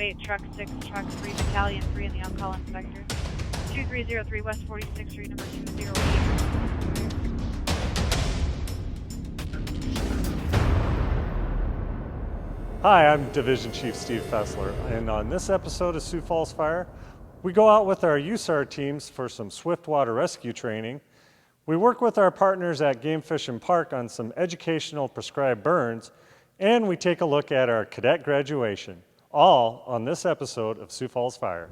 8, Truck 6, Truck 3, Battalion 3, and the on-call inspector. 2303 West 46th Street, number 208. Hi, I'm Division Chief Steve Fessler, and on this episode of Sioux Falls Fire, we go out with our USAR teams for some swiftwater rescue training. We work with our partners at Game Fish and Park on some educational prescribed burns, and we take a look at our cadet graduation, all on this episode of Sioux Falls Fire.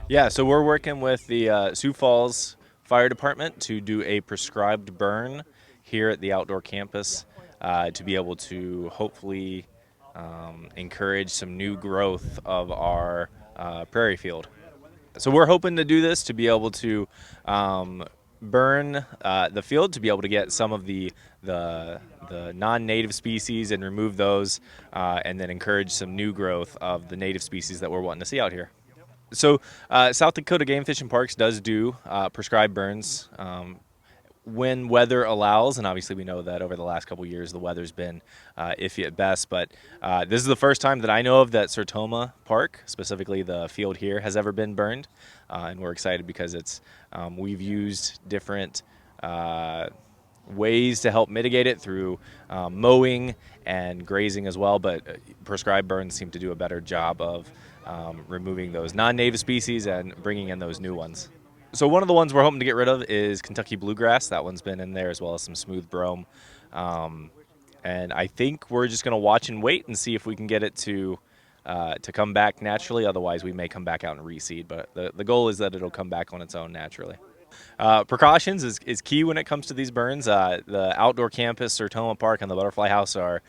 Yeah, so we're working with the Sioux Falls Fire Department to do a prescribed burn here at the outdoor campus to be able to hopefully encourage some new growth of our prairie field. So we're hoping to do this to be able to burn the field, to be able to get some of the non-native species and remove those, and then encourage some new growth of the native species that we're wanting to see out here. So South Dakota Game Fish and Parks does do prescribed burns when weather allows, and obviously we know that over the last couple years the weather's been iffy at best, but this is the first time that I know of that Sertoma Park, specifically the field here, has ever been burned, and we're excited because it's we've used different ways to help mitigate it through mowing and grazing as well, but prescribed burns seem to do a better job of removing those non-native species and bringing in those new ones. So one of the ones we're hoping to get rid of is Kentucky bluegrass. That one's been in there, as well as some smooth brome. And I think we're just going to watch and wait and see if we can get it to come back naturally. Otherwise, we may come back out and reseed. But the goal is that it'll come back on its own naturally. Precautions is key when it comes to these burns. The outdoor campus, Sertoma Park, and the Butterfly House are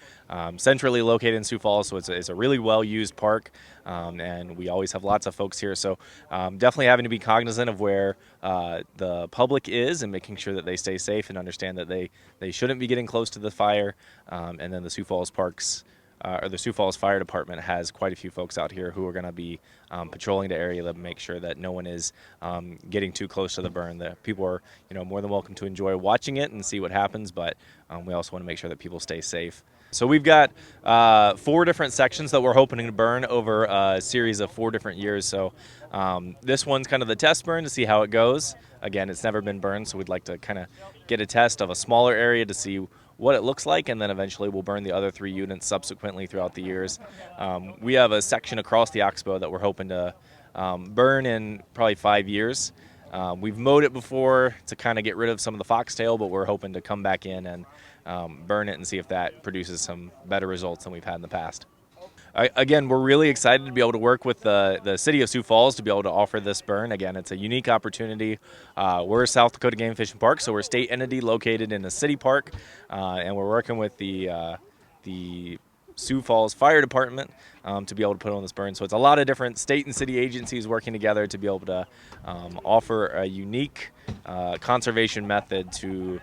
centrally located in Sioux Falls, so it's a really well-used park, and we always have lots of folks here. So definitely having to be cognizant of where the public is and making sure that they stay safe and understand that they shouldn't be getting close to the fire. And then the Sioux Falls Parks or the Sioux Falls Fire Department has quite a few folks out here who are going to be patrolling the area to make sure that no one is getting too close to the burn. That people are, more than welcome to enjoy watching it and see what happens, but we also want to make sure that people stay safe. So we've got 4 different sections that we're hoping to burn over a series of 4 different years. So this one's kind of the test burn to see how it goes. Again, it's never been burned, so we'd like to kind of get a test of a smaller area to see what it looks like, and then eventually we'll burn the other 3 units subsequently throughout the years. We have a section across the Oxbow that we're hoping to burn in probably 5 years. We've mowed it before to kind of get rid of some of the foxtail, but we're hoping to come back in and burn it and see if that produces some better results than we've had in the past. Again, we're really excited to be able to work with the city of Sioux Falls to be able to offer this burn. Again, it's a unique opportunity. We're South Dakota Game Fish and Park, so we're a state entity located in a city park, and we're working with the Sioux Falls Fire Department to be able to put on this burn. So it's a lot of different state and city agencies working together to be able to offer a unique conservation method to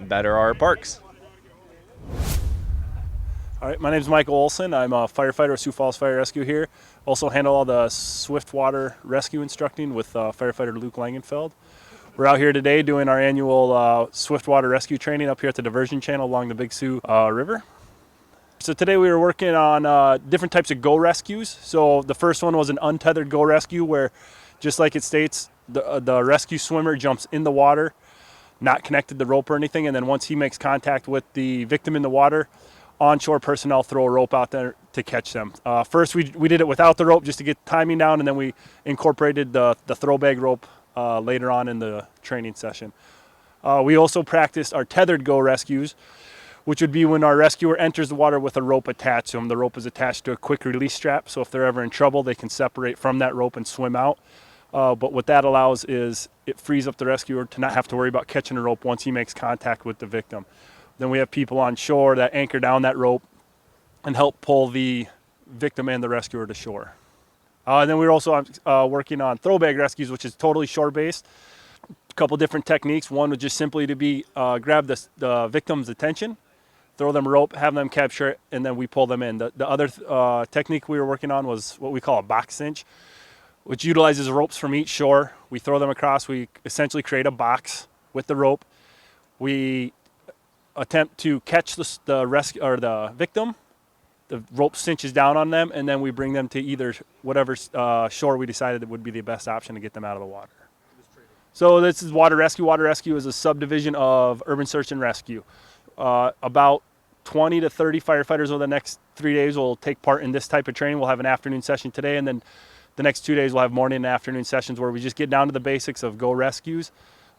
better our parks. All right, my name is Michael Olson. I'm a firefighter at Sioux Falls Fire Rescue here. Also handle all the swiftwater rescue instructing with firefighter Luke Langenfeld. We're out here today doing our annual swiftwater rescue training up here at the diversion channel along the Big Sioux River. So today we were working on different types of go rescues. So the first one was an untethered go rescue where, just like it states, the rescue swimmer jumps in the water, not connected to rope or anything, and then once he makes contact with the victim in the water, onshore personnel throw a rope out there to catch them. First we did it without the rope just to get timing down, and then we incorporated the throw bag rope later on in the training session. We also practiced our tethered go rescues, which would be when our rescuer enters the water with a rope attached to them. The rope is attached to a quick release strap, so if they're ever in trouble they can separate from that rope and swim out. But what that allows is it frees up the rescuer to not have to worry about catching a rope once he makes contact with the victim. Then we have people on shore that anchor down that rope and help pull the victim and the rescuer to shore. And then we're also working on throw bag rescues, which is totally shore-based. A couple different techniques. One would just simply to be grab the victim's attention, throw them a rope, have them capture it, and then we pull them in. The other technique we were working on was what we call a box cinch, which utilizes ropes from each shore. We throw them across. We essentially create a box with the rope. We attempt to catch the victim the rope cinches down on them, and then we bring them to either whatever shore we decided that would be the best option to get them out of the water. So this is water rescue. Water rescue is a subdivision of urban search and rescue. About 20 to 30 firefighters over the next 3 days will take part in this type of training. We'll have an afternoon session today, and then the next 2 days we'll have morning and afternoon sessions where we just get down to the basics of go rescues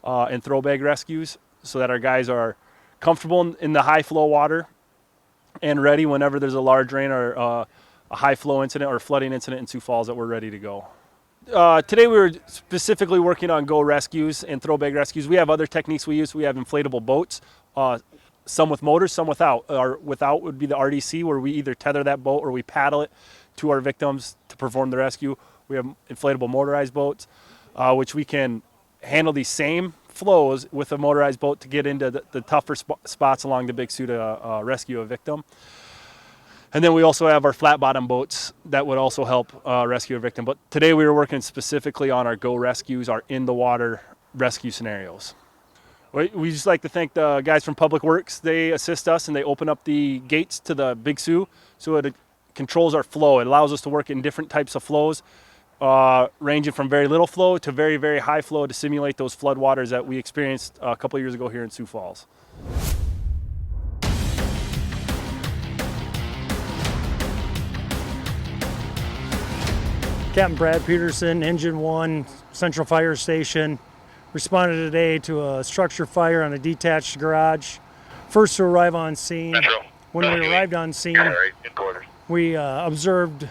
and throw bag rescues, so that our guys are comfortable in the high flow water and ready whenever there's a large rain or a high flow incident or flooding incident in Sioux Falls, that we're ready to go. Today we were specifically working on go rescues and throw bag rescues. We have other techniques we use. We have inflatable boats, some with motors, some without. Our without would be the RDC, where we either tether that boat or we paddle it to our victims to perform the rescue. We have inflatable motorized boats, which we can handle these same flows with a motorized boat to get into the tougher spots along the Big Sioux to rescue a victim. And then we also have our flat bottom boats that would also help rescue a victim. But today we were working specifically on our go rescues, our in the water rescue scenarios. We just like to thank the guys from Public Works. They assist us and they open up the gates to the Big Sioux, so it controls our flow. It allows us to work in different types of flows, ranging from very little flow to very, very high flow to simulate those flood waters that we experienced a couple of years ago here in Sioux Falls. Captain Brad Peterson, Engine 1, Central Fire Station. Responded today to a structure fire on a detached garage. First to arrive on scene. When we arrived on scene, we observed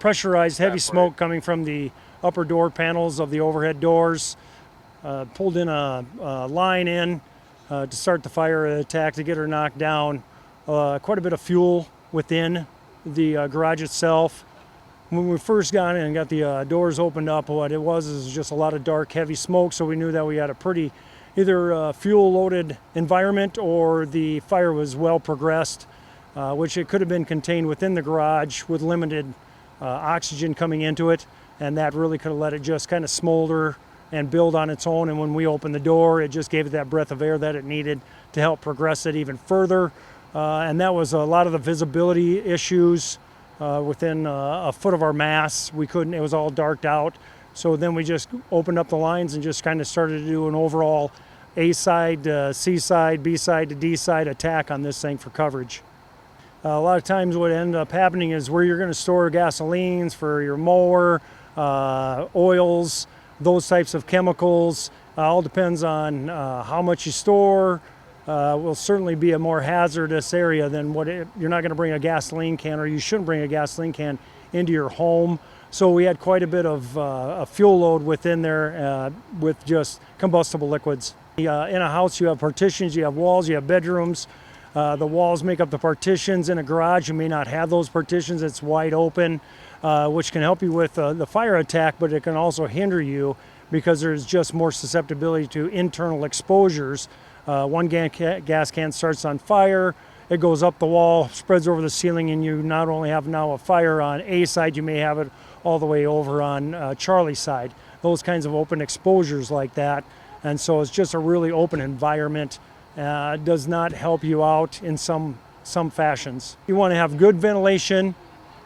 pressurized heavy smoke coming from the upper door panels of the overhead doors. Pulled in a line in to start the fire attack to get her knocked down. Quite a bit of fuel within the garage itself. When we first got in and got the doors opened up, what it was is just a lot of dark, heavy smoke, so we knew that we had a pretty either fuel-loaded environment or the fire was well progressed, which it could have been contained within the garage with limited oxygen coming into it, and that really could have let it just kind of smolder and build on its own. And when we opened the door, it just gave it that breath of air that it needed to help progress it even further. And that was a lot of the visibility issues. Within a foot of our mass, we couldn't, it was all darked out. So then we just opened up the lines and just kind of started to do an overall A side, C side, B side to D side attack on this thing for coverage. A lot of times what ended up happening is where you're going to store gasolines for your mower, oils, those types of chemicals, all depends on how much you store. Will certainly be a more hazardous area than you're not going to bring a gasoline can, or you shouldn't bring a gasoline can into your home. So we had quite a bit of a fuel load within there with just combustible liquids. In a house you have partitions, you have walls, you have bedrooms. The walls make up the partitions. In a garage you may not have those partitions, it's wide open, which can help you with the fire attack, but it can also hinder you because there's just more susceptibility to internal exposures. One gas can starts on fire, it goes up the wall, spreads over the ceiling, and you not only have now a fire on A side, you may have it all the way over on Charlie's side. Those kinds of open exposures like that. And so it's just a really open environment. Does not help you out in some fashions. You want to have good ventilation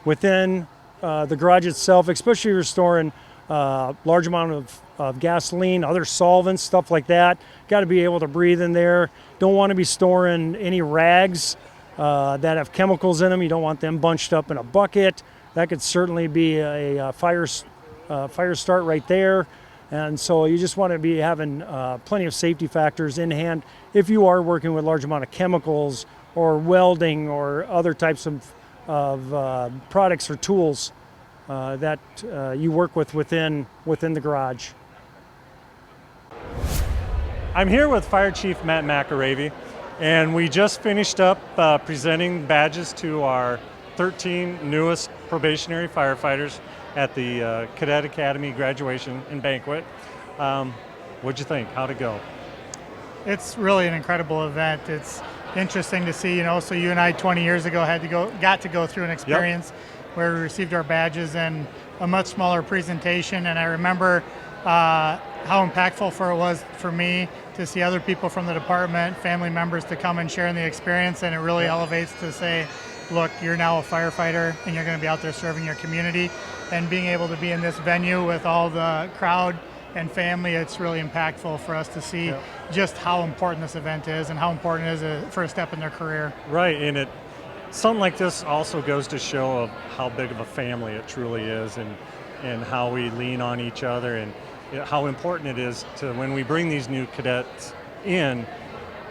within the garage itself, especially if you're storing large amount of gasoline, other solvents, stuff like that. Got to be able to breathe in there. Don't want to be storing any rags that have chemicals in them. You don't want them bunched up in a bucket. That could certainly be a fire start right there. And so you just want to be having plenty of safety factors in hand if you are working with large amount of chemicals or welding or other types of products or tools that you work with within the garage. I'm here with Fire Chief Matt Mcareavey, and we just finished up presenting badges to our 13 newest probationary firefighters at the Cadet Academy graduation and banquet. What'd you think? How'd it go? It's really an incredible event. It's interesting to see, so you and I 20 years ago got to go through an experience where we received our badges in a much smaller presentation, and I remember how impactful it was for me to see other people from the department, family members to come and share in the experience, and it really elevates to say, look, you're now a firefighter and you're going to be out there serving your community. And being able to be in this venue with all the crowd and family, it's really impactful for us to see just how important this event is and how important it is a first step in their career. Right, and something like this also goes to show of how big of a family it truly is, and how we lean on each other, and how important it is to, when we bring these new cadets in,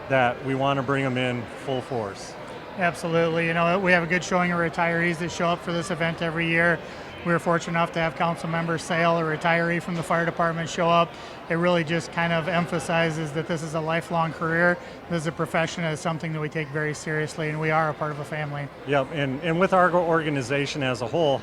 that we want to bring them in full force. Absolutely. You know, we have a good showing of retirees that show up for this event every year. We were fortunate enough to have council member Sale, a retiree from the fire department, show up. It really just kind of emphasizes that this is a lifelong career. This is a profession, it's something that we take very seriously, and we are a part of a family. Yep, and with our organization as a whole,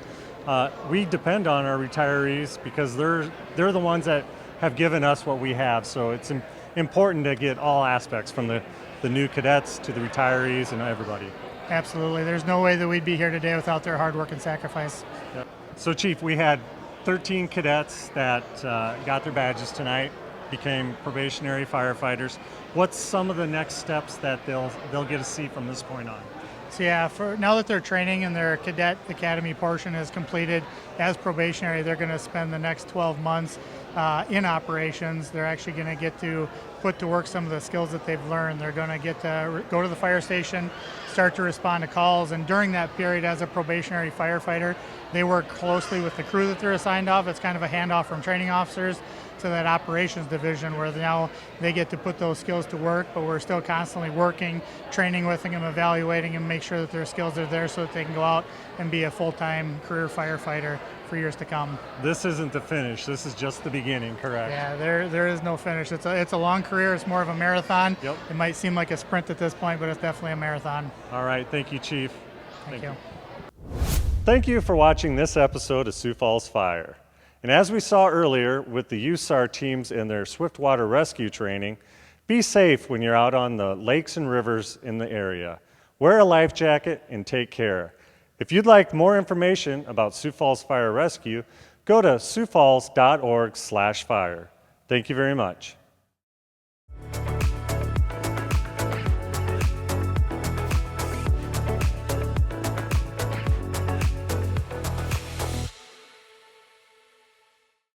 we depend on our retirees because they're the ones that have given us what we have. So it's important to get all aspects, from the new cadets to the retirees and everybody. Absolutely. There's no way that we'd be here today without their hard work and sacrifice. Yep. So Chief, we had 13 cadets that got their badges tonight, became probationary firefighters. What's some of the next steps that they'll get to see from this point on? So yeah, for now that their training and their cadet academy portion is completed as probationary, they're going to spend the next 12 months in operations. They're actually going to get to put to work some of the skills that they've learned. They're going to get to go to the fire station, start to respond to calls, and during that period as a probationary firefighter, they work closely with the crew that they're assigned off. It's kind of a handoff from training officers to that operations division, where now they get to put those skills to work, but we're still constantly working, training with them, evaluating them, make sure that their skills are there so that they can go out and be a full-time career firefighter for years to come. This isn't the finish, this is just the beginning, correct? Yeah, there is no finish. It's a long career, it's more of a marathon. Yep. It might seem like a sprint at this point, but it's definitely a marathon. All right, thank you, Chief. Thank you. Thank you for watching this episode of Sioux Falls Fire. And as we saw earlier with the USAR teams in their swiftwater rescue training, be safe when you're out on the lakes and rivers in the area. Wear a life jacket and take care. If you'd like more information about Sioux Falls Fire Rescue, go to siouxfalls.org/fire. Thank you very much.